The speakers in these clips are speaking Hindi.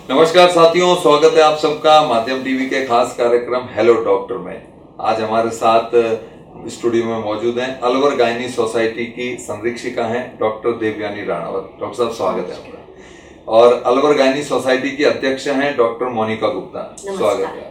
नमस्कार साथियों, स्वागत है आप सबका माध्यम टीवी के खास कार्यक्रम हेलो डॉक्टर में। आज हमारे साथ स्टूडियो में मौजूद हैं अलवर गायनी सोसाइटी की संरक्षिका हैं डॉक्टर देवयानी राणावत। डॉक्टर साहब, स्वागत है आपका। और अलवर गायनी सोसाइटी की अध्यक्ष हैं डॉक्टर मोनिका गुप्ता, स्वागत है।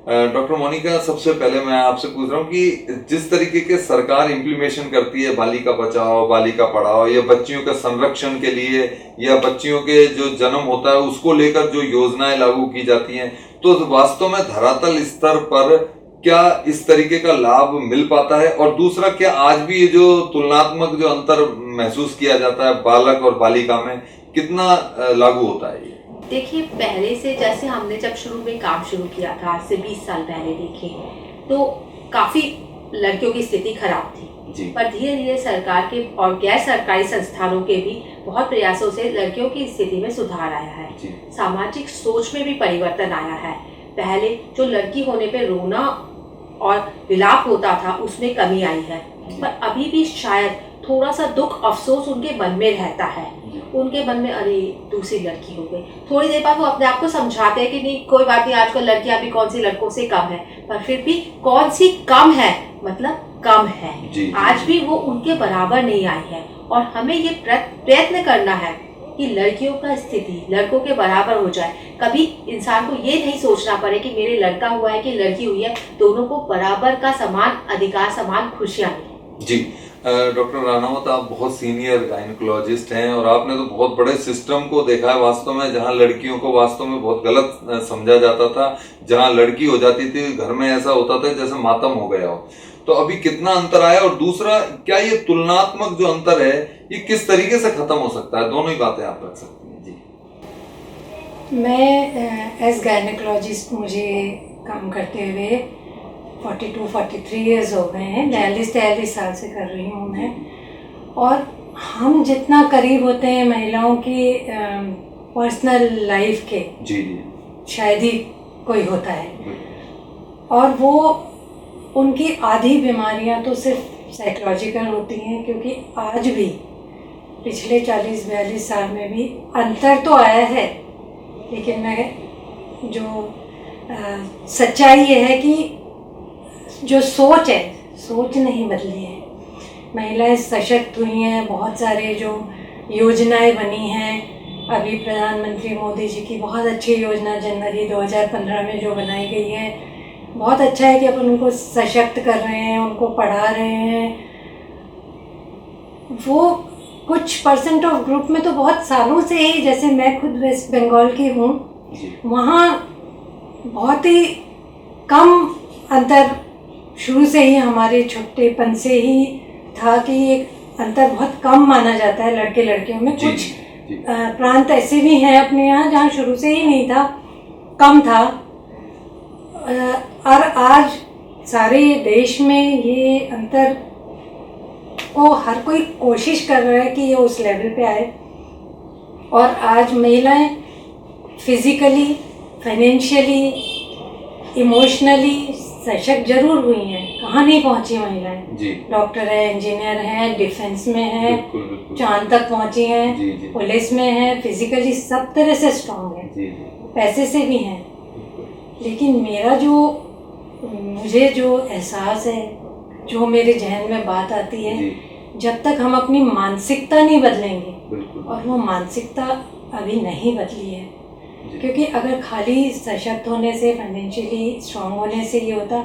डॉक्टर मोनिका, सबसे पहले मैं आपसे पूछ रहा हूँ कि जिस तरीके के सरकार इम्प्लीमेशन करती है बालिका बचाओ बालिका पढ़ाओ, या बच्चियों के संरक्षण के लिए या बच्चियों के जो जन्म होता है उसको लेकर जो योजनाएं लागू की जाती हैं, तो वास्तव में धरातल स्तर पर क्या इस तरीके का लाभ मिल पाता है? और दूसरा, क्या आज भी ये जो तुलनात्मक जो अंतर महसूस किया जाता है बालक और बालिका में, कितना लागू होता है ये? देखिए, पहले से जैसे हमने जब शुरू में काम शुरू किया था, आज से 20 साल पहले देखें तो काफी लड़कियों की स्थिति खराब थी। पर धीरे धीरे सरकार के और गैर सरकारी संस्थानों के भी बहुत प्रयासों से लड़कियों की स्थिति में सुधार आया है। सामाजिक सोच में भी परिवर्तन आया है। पहले जो लड़की होने पे रोना और विलाप होता था, उसमें कमी आई है। पर अभी भी शायद थोड़ा सा दुख अफसोस उनके मन में रहता है। उनके मन में अरे दूसरी लड़की हो गई, थोड़ी देर बाद वो अपने आप को समझाते हैं कि नहीं कोई बात नहीं, आजकल लड़कियां भी कौन सी लड़कों से कम है। पर फिर भी कौन सी कम है, मतलब कम है। आज भी वो उनके बराबर नहीं आई है। और हमें ये प्रयत्न करना है कि लड़कियों का स्थिति लड़कों के बराबर हो जाए। कभी इंसान को ये नहीं सोचना पड़े कि मेरे लड़का हुआ है कि लड़की हुई है, दोनों को बराबर का समान अधिकार, समान खुशियां मिले। जी डॉक्टर राणावत, आप बहुत सीनियर गायनिकोलॉजिस्ट हैं और आपने तो बहुत बड़े सिस्टम को देखा है वास्तव में, जहां लड़कियों को वास्तव में बहुत गलत समझा जाता था। जहां लड़की हो जाती थी घर में ऐसा होता था जैसे मातम हो गया हो। तो अभी कितना अंतर आया? और दूसरा, क्या ये तुलनात्मक जो अंतर है ये किस तरीके से खत्म हो सकता है? दोनों ही बातें आप रख सकती हैं। जी, मैं एज गायनिकोलॉजिस्ट मुझे काम करते हुए 42-43 ईयर्स हो गए हैं। 42-43 साल से कर रही हूँ मैं। और हम जितना करीब होते हैं महिलाओं की पर्सनल लाइफ के, जी शायद ही कोई होता है। और वो उनकी आधी बीमारियां तो सिर्फ साइकोलॉजिकल होती हैं, क्योंकि आज भी पिछले 40-42 साल में भी अंतर तो आया है, लेकिन मैं जो सच्चाई ये है कि जो सोच है, सोच नहीं बदली है। महिलाएं सशक्त हुई हैं। बहुत सारे जो योजनाएं बनी हैं, अभी प्रधानमंत्री मोदी जी की बहुत अच्छी योजना जनवरी 2015 में जो बनाई गई है, बहुत अच्छा है कि अपन उनको सशक्त कर रहे हैं, उनको पढ़ा रहे हैं। वो कुछ परसेंट ऑफ ग्रुप में तो बहुत सालों से ही, जैसे मैं खुद वेस्ट बंगाल की हूँ, वहाँ बहुत ही कम अंतर शुरू से ही, हमारे छोटेपन से ही था कि एक अंतर बहुत कम माना जाता है लड़के लड़कियों में। कुछ प्रांत ऐसे भी हैं अपने यहाँ जहाँ शुरू से ही नहीं था, कम था। और आज सारे देश में ये अंतर को हर कोई कोशिश कर रहा है कि ये उस लेवल पे आए। और आज महिलाएं फिजिकली, फाइनेंशियली, इमोशनली सशक्त जरूर हुई हैं। कहाँ नहीं पहुंची महिलाएं। डॉक्टर है, इंजीनियर हैं, डिफेंस में हैं, चांद तक पहुंची हैं, पुलिस में हैं, फिजिकली सब तरह से स्ट्रांग है, पैसे से भी हैं। लेकिन मुझे जो एहसास है, जो मेरे जहन में बात आती है, जब तक हम अपनी मानसिकता नहीं बदलेंगे, और वो मानसिकता अभी नहीं बदली है। क्योंकि अगर खाली सशक्त होने से, फाइनेंशियली स्ट्रांग होने से ये होता,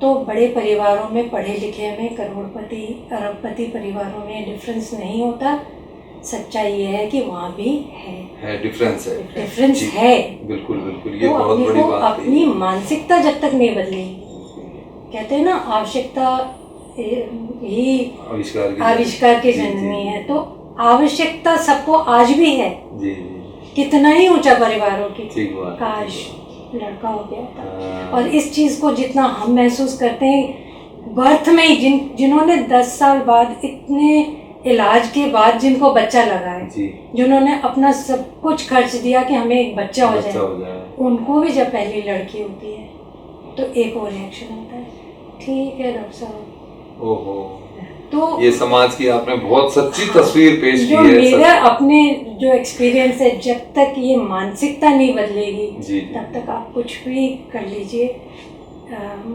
तो बड़े परिवारों में, पढ़े लिखे में, करोड़पति अरबपति परिवारों में डिफरेंस नहीं होता। सच्चाई ये है कि वहाँ भी है डिफरेंस है। बिल्कुल बिल्कुल, ये बहुत बड़ी बात है। अपनी मानसिकता जब तक नहीं बदलेगी, कहते हैं ना, आवश्यकता ही आविष्कार की जननी है। तो आवश्यकता सबको आज भी है। कितना ही ऊंचा परिवारों की, काश लड़का हो गया था। और इस चीज को जितना हम महसूस करते हैं बर्थ में ही, जिन्होंने 10 साल बाद, इतने इलाज के बाद जिनको बच्चा लगा है, जिन्होंने अपना सब कुछ खर्च दिया कि हमें एक बच्चा हो जाए, उनको भी जब पहली लड़की होती है तो एक और रिएक्शन होता है, ठीक है डॉक्टर साहब, ओहो तो ये समाज की आपने बहुत सच्ची तस्वीर पेश की जो है। मेरा अपने जो एक्सपीरियंस है, जब तक ये मानसिकता नहीं बदलेगी जी। तब तक आप कुछ भी कर लीजिए।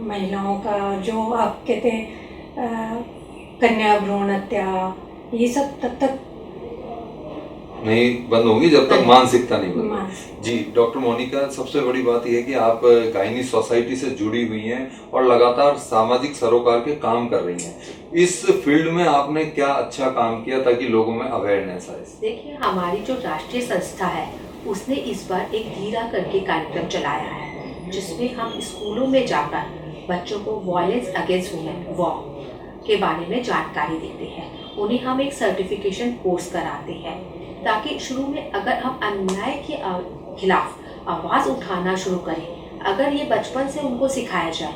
महिलाओं का जो आप कहते हैं कन्या भ्रूण हत्या, ये सब तब तक नहीं बंद होगी जब तक मानसिकता नहीं बदलेगी। मानसिक जी डॉक्टर मोनिका, सबसे बड़ी बात यह है कि आप गायनी सोसाइटी से जुड़ी हुई हैं और लगातार सामाजिक सरोकार के काम कर रही हैं। इस फील्ड में आपने क्या अच्छा काम किया ताकि लोगों में अवेयरनेस आए? देखिए, हमारी जो राष्ट्रीय संस्था है उसने इस बार एक धीरा करके कार्यक्रम चलाया है, जिसमें हम स्कूलों में जाकर बच्चों को वायलेंस अगेंस्ट वुमेन वॉर के बारे में जानकारी देते हैं। उन्हें हम एक सर्टिफिकेशन कोर्स कराते हैं ताकि शुरू में अगर हम अन्याय के खिलाफ आवाज़ उठाना शुरू करें, अगर ये बचपन से उनको सिखाया जाए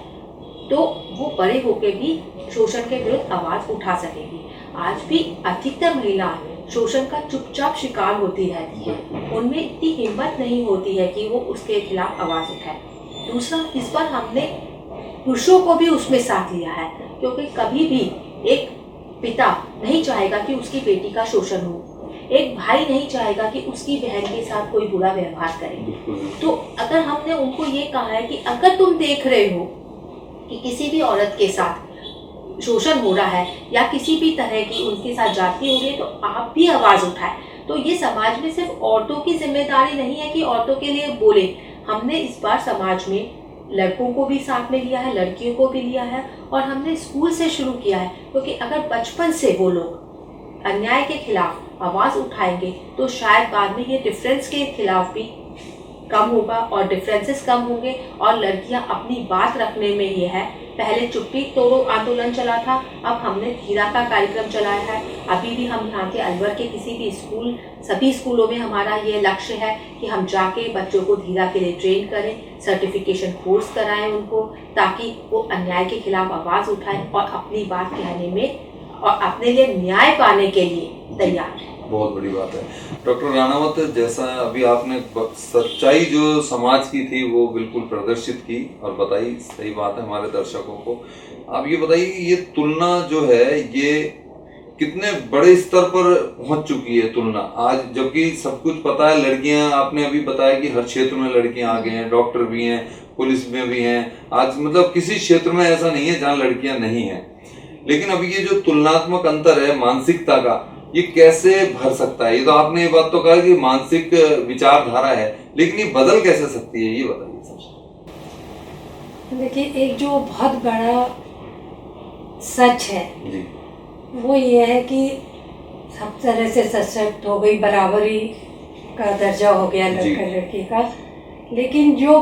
तो वो बड़े होकर भी शोषण के विरुद्ध आवाज़ उठा सकेगी। आज भी अधिकतर महिलाएं शोषण का चुपचाप शिकार होती रहती है, उनमें इतनी हिम्मत नहीं होती है कि वो उसके खिलाफ आवाज़ उठाए। दूसरा, इस बार हमने पुरुषों को भी उसमें साथ लिया है, क्योंकि कभी भी एक पिता नहीं चाहेगा कि उसकी बेटी का शोषण हो, एक भाई नहीं चाहेगा कि उसकी बहन के साथ कोई बुरा व्यवहार करे। तो अगर हमने उनको ये कहा है कि अगर तुम देख रहे हो कि किसी भी औरत के साथ शोषण हो रहा है या किसी भी तरह की उनके साथ जाति हो रही है, तो आप भी आवाज़ उठाएं। तो ये समाज में सिर्फ औरतों की जिम्मेदारी नहीं है कि औरतों के लिए बोले। हमने इस बार समाज में लड़कों को भी साथ में लिया है, लड़कियों को भी लिया है, और हमने स्कूल से शुरू किया है, क्योंकि अगर बचपन से वो लोग अन्याय के खिलाफ आवाज़ उठाएंगे तो शायद बाद में ये डिफरेंस के खिलाफ भी कम होगा और डिफरेंसेस कम होंगे और लड़कियां अपनी बात रखने में ये है। पहले चुप्पी तोड़ो आंदोलन चला था, अब हमने धीरा का कार्यक्रम चलाया है। अभी भी हम यहाँ के अलवर के किसी भी स्कूल, सभी स्कूलों में हमारा ये लक्ष्य है कि हम जाके बच्चों को धीरा के लिए ट्रेन करें, सर्टिफिकेशन कोर्स कराएं उनको, ताकि वो अन्याय के खिलाफ आवाज़ उठाएं और अपनी बात कहने में और अपने लिए न्याय पाने के लिए तैयार है। बहुत बड़ी बात है। डॉक्टर राणावत, जैसा अभी आपने सच्चाई जो समाज की थी वो बिल्कुल प्रदर्शित की और बताई, सही बात है हमारे दर्शकों को। आप ये बताइए, ये तुलना जो है ये कितने बड़े स्तर पर पहुंच चुकी है तुलना आज, जबकि सब कुछ पता है। लड़कियां, आपने अभी बताया कि हर क्षेत्र में लड़कियां आगे हैं, डॉक्टर भी हैं, पुलिस में भी हैं। आज मतलब किसी क्षेत्र में ऐसा नहीं है जहाँ लड़कियां नहीं हैं। लेकिन अभी ये जो तुलनात्मक अंतर है मानसिकता का, ये कैसे भर सकता है? ये तो आपने ये बात तो कहा कि मानसिक विचारधारा है, लेकिन ये बदल कैसे सकती है, ये बताइए सबसे। देखिए, एक जो बहुत बड़ा सच है जी, वो ये है कि सब तरह से सशक्त हो गई, बराबरी का दर्जा हो गया लड़का लड़की का, लेकिन जो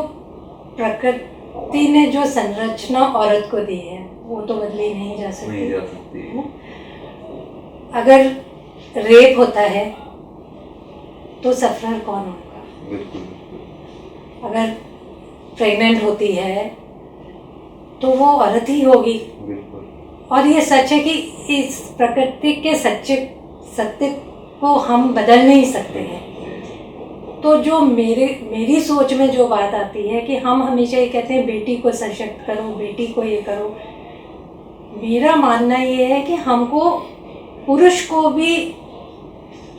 प्रकृति ने जो संरचना औरत को दी है वो तो बदली नहीं जा सकती। नहीं जा सकती। अगर रेप होता है तो सफरर कौन होगा? बिल्कुल। अगर प्रेग्नेंट होती है तो वो औरत ही होगी। बिल्कुल। और ये सच है कि इस प्रकृति के सत्य को हम बदल नहीं सकते हैं। तो जो मेरी सोच में जो बात आती है कि हम हमेशा ये कहते हैं बेटी को सशक्त करो, बेटी को ये करो। मेरा मानना ये है कि हमको पुरुष को भी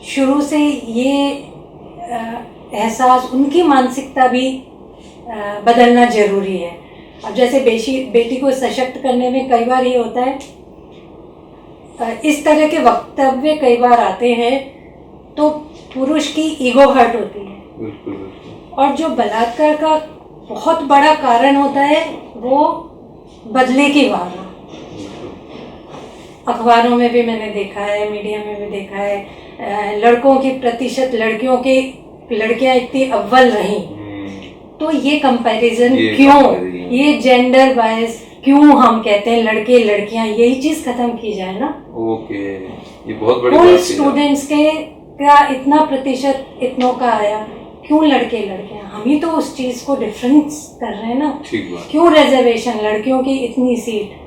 शुरू से ये एहसास, उनकी मानसिकता भी बदलना जरूरी है। अब जैसे बेटी को सशक्त करने में कई बार ये होता है, इस तरह के वक्तव्य कई बार आते हैं तो पुरुष की ईगो हर्ट होती है। बिल्कुल। और जो बलात्कार का बहुत बड़ा कारण होता है वो बदले की भावना। अखबारों में भी मैंने देखा है, मीडिया में भी देखा है, लड़कों की प्रतिशत लड़कियां इतनी अव्वल रहीं, तो ये कंपैरिजन क्यों, ये जेंडर बायस क्यों हम कहते हैं लड़के लड़कियां, यही चीज खत्म की जाए ना। ओके, ये बहुत बड़ी बात है। स्टूडेंट्स के क्या इतना प्रतिशत इतनों का आया, क्यों लड़के लड़कियां? हम ही तो उस चीज को डिफरेंस कर रहे हैं ना। ठीक बात। क्यों रिजर्वेशन, लड़कियों की इतनी सीट,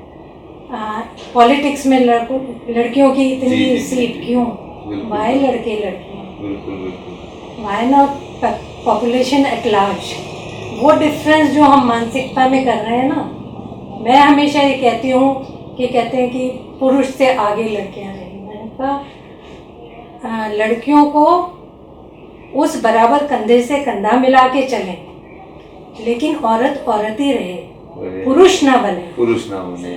पॉलिटिक्स में लड़कियों की इतनी सीट क्यों? वाई लड़के लड़कियां? बिल्कुल। Why not population at large? वो डिफरेंस जो हम मानसिकता में कर रहे हैं ना, मैं हमेशा ये कहती हूँ कि कहते हैं कि पुरुष से आगे लड़कियां रही। मैंने कहा लड़कियों को उस बराबर कंधे से कंधा मिला के चलें, लेकिन औरत औरत ही रहे, पुरुष ना बने।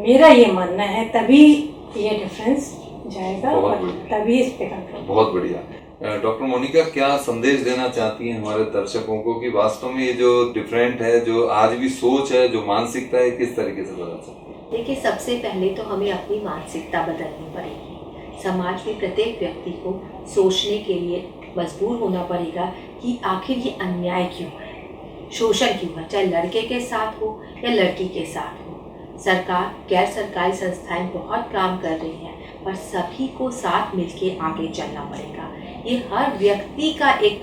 मेरा ये मानना है, तभी ये डिफरेंस जाएगा और तभी इस पे कंट्रोल। बहुत बढ़िया। डॉक्टर मोनिका, क्या संदेश देना चाहती हैं हमारे दर्शकों को कि वास्तव में ये जो डिफरेंट है, जो आज भी सोच है, जो मानसिकता है, किस तरीके से बदल सकती है? देखिए, सबसे पहले तो हमें अपनी मानसिकता बदलनी पड़ेगी। समाज में प्रत्येक व्यक्ति को सोचने के लिए मजबूर होना पड़ेगा कि आखिर ये अन्याय क्यों है, शोषण क्यों है, चाहे लड़के के साथ हो या लड़की के साथ हो। सरकार, गैर सरकारी संस्थाएं बहुत काम कर रही हैं, पर सभी को साथ मिलके आगे चलना पड़ेगा। ये हर व्यक्ति का एक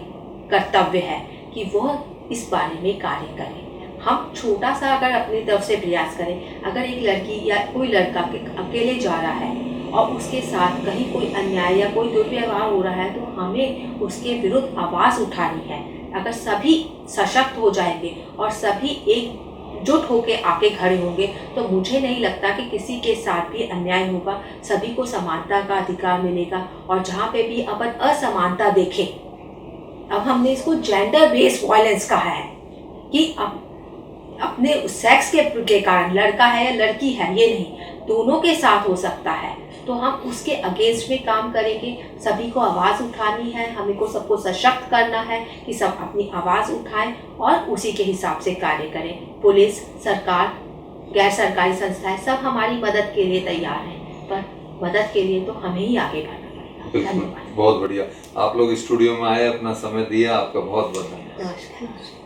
कर्तव्य है कि वह इस बारे में कार्य करे। हम छोटा सा अगर अपनी तरफ से प्रयास करें, अगर एक लड़की या कोई लड़का अकेले जा रहा है और उसके साथ कहीं कोई अन्याय या कोई दुर्व्यवहार हो रहा है, तो हमें उसके विरुद्ध आवाज़ उठानी है। अगर सभी सशक्त हो जाएंगे और सभी एकजुट होकर आके खड़े होंगे, तो मुझे नहीं लगता कि किसी के साथ भी अन्याय होगा। सभी को समानता का अधिकार मिलेगा। और जहाँ पे भी अपन असमानता देखें, अब हमने इसको जेंडर बेस्ड वायलेंस कहा है कि अपने सेक्स के कारण, लड़का है या लड़की है ये नहीं, दोनों के साथ हो सकता है, तो हम उसके अगेंस्ट में काम करेंगे। सभी को आवाज़ उठानी है, हमें को सबको सशक्त करना है कि सब अपनी आवाज़ उठाएं और उसी के हिसाब से कार्य करें। पुलिस, सरकार, गैर सरकारी संस्थाएं सब हमारी मदद के लिए तैयार हैं, पर मदद के लिए तो हमें ही आगे बढ़ना पड़ेगा। धन्यवाद। बहुत बढ़िया, आप लोग स्टूडियो में आए, अपना समय दिया, आपका बहुत बहुत धन्यवाद। नमस्कार।